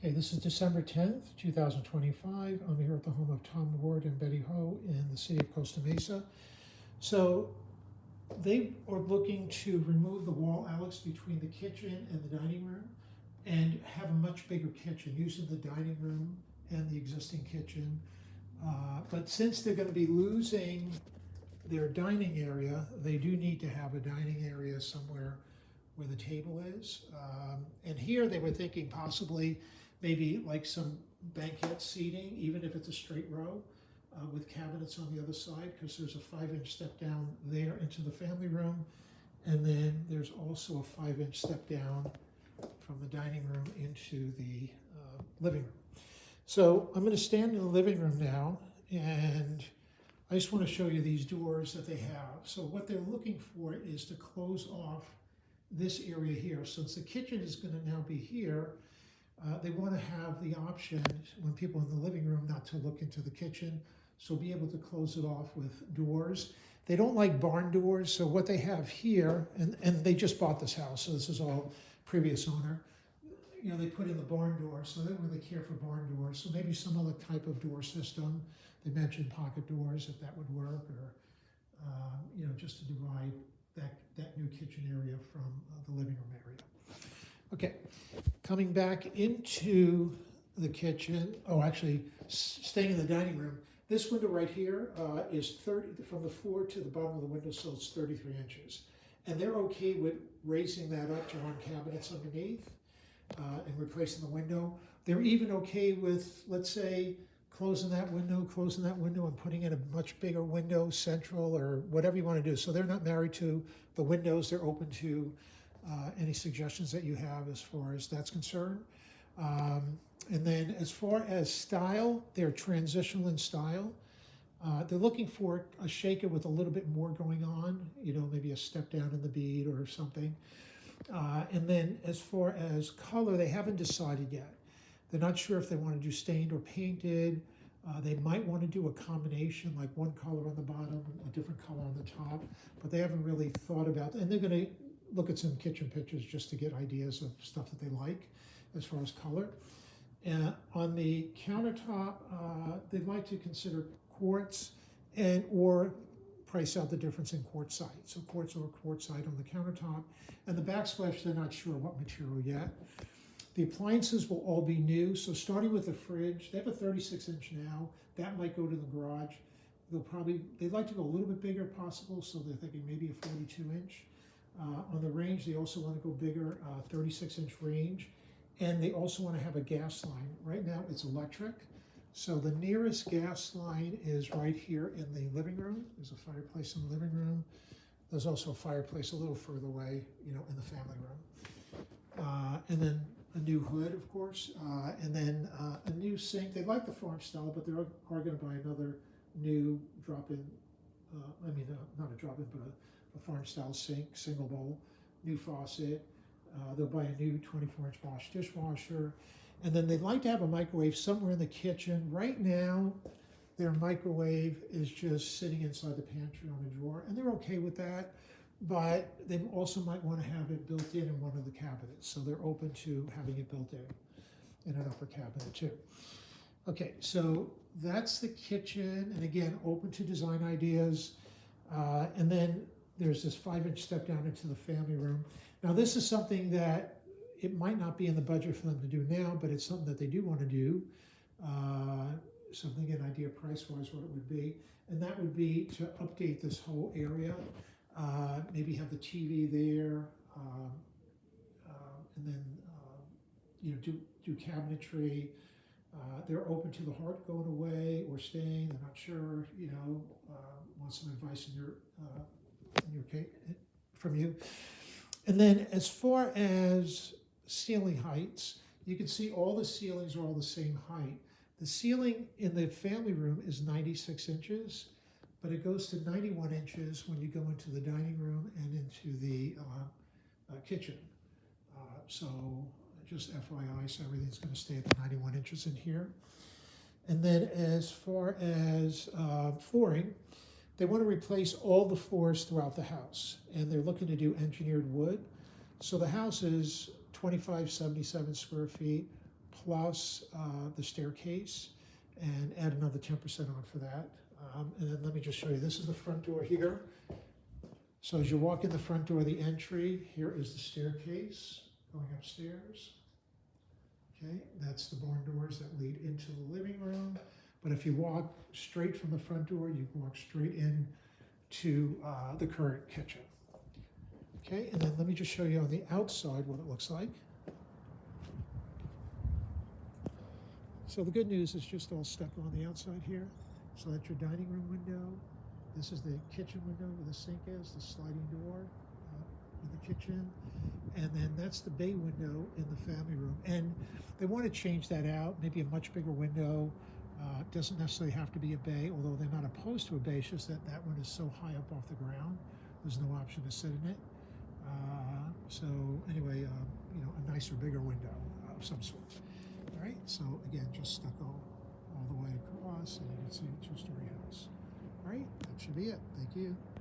Okay, this is December 10th, 2025. I'm here at the home of Tom Ward and Betty Ho in the city of Costa Mesa. So they are looking to remove the wall, Alex, between the kitchen and the dining room and have a much bigger kitchen, using the dining room and the existing kitchen. But since they're going to be losing their dining area, they do need to have a dining area somewhere where the table is. And here they were thinking possibly maybe like some banquet seating, even if it's a straight row, with cabinets on the other side, because there's a 5-inch step down there into the family room. And then there's also a 5-inch step down from the dining room into the living room. So I'm going to stand in the living room now, and I just want to show you these doors that they have. So what they're looking for is to close off this area here. Since the kitchen is going to now be here, they want to have the option when people in the living room not to look into the kitchen, so be able to close it off with doors. They don't like barn doors, so what they have here, and they just bought this house, so this is all previous owner. You know, they put in the barn door, so they don't really care for barn doors. So maybe some other type of door system. They mentioned pocket doors, if that would work, or you know, just to divide that new kitchen area from the living room area. Okay, coming back into the kitchen. Oh, actually, staying in the dining room. This window right here is 30 from the floor to the bottom of the window, so it's 33 inches. And they're okay with raising that up to run cabinets underneath and replacing the window. They're even okay with, let's say, closing that window, and putting in a much bigger window, central, or whatever you want to do. So they're not married to the windows. They're open to any suggestions that you have as far as that's concerned. And then as far as style, they're transitional in style. They're looking for a shaker with a little bit more going on, you know, maybe a step down in the bead or something. And then as far as color, they haven't decided yet. They're not sure if they want to do stained or painted. They might want to do a combination, like one color on the bottom, a different color on the top, but they haven't really thought about it. And they're going to look at some kitchen pictures just to get ideas of stuff that they like as far as color. On the countertop, they'd like to consider quartz and or price out the difference in quartzite. So quartz or quartzite on the countertop. And the backsplash, they're not sure what material yet. The appliances will all be new. So starting with the fridge, they have a 36-inch now. That might go to the garage. They'd like to go a little bit bigger if possible, so they're thinking maybe a 42-inch. On the range, they also want to go bigger, 36-inch range. And they also want to have a gas line. Right now, it's electric. So the nearest gas line is right here in the living room. There's a fireplace in the living room. There's also a fireplace a little further away, you know, in the family room. And then a new hood, of course, and then a new sink. They like the farm style, but they are going to buy another new drop-in, not a drop-in, but a farm style sink, single bowl, new faucet. They'll buy a new 24-inch Bosch dishwasher. And then they'd like to have a microwave somewhere in the kitchen. Right now, their microwave is just sitting inside the pantry on a drawer, and they're okay with that. But they also might want to have it built in one of the cabinets. So they're open to having it built in an upper cabinet too. Okay, so that's the kitchen. And again, open to design ideas. And then there's this 5-inch step down into the family room. Now this is something that it might not be in the budget for them to do now, but it's something that they do want to do. Something, an idea price-wise what it would be. And that would be to update this whole area. Maybe have the TV there, and then you know, do cabinetry. They're open to the heart going away or staying. They're not sure. You know, want some advice in your case from you. And then as far as ceiling heights, you can see all the ceilings are all the same height. The ceiling in the family room is 96 inches. But it goes to 91 inches when you go into the dining room and into the kitchen. So just FYI, so everything's going to stay at the 91 inches in here. And then as far as flooring, they want to replace all the floors throughout the house. And they're looking to do engineered wood. So the house is 2577 square feet plus the staircase, and add another 10% on for that. And then let me just show you, this is the front door here. So as you walk in the front door, the entry, here is the staircase going upstairs. Okay, that's the barn doors that lead into the living room. But if you walk straight from the front door, you walk straight in to the current kitchen. Okay, and then let me just show you on the outside what it looks like. So the good news is just all stuck on the outside here. So that's your dining room window. This is the kitchen window where the sink is, the sliding door in the kitchen. And then that's the bay window in the family room. And they want to change that out, maybe a much bigger window. Doesn't necessarily have to be a bay, although they're not opposed to a bay. It's just that that one is so high up off the ground. There's no option to sit in it. So anyway, you know, a nicer, bigger window of some sort. All right, so again, just stucco all the way across, and you can see a two-story house. All right, that should be it. Thank you.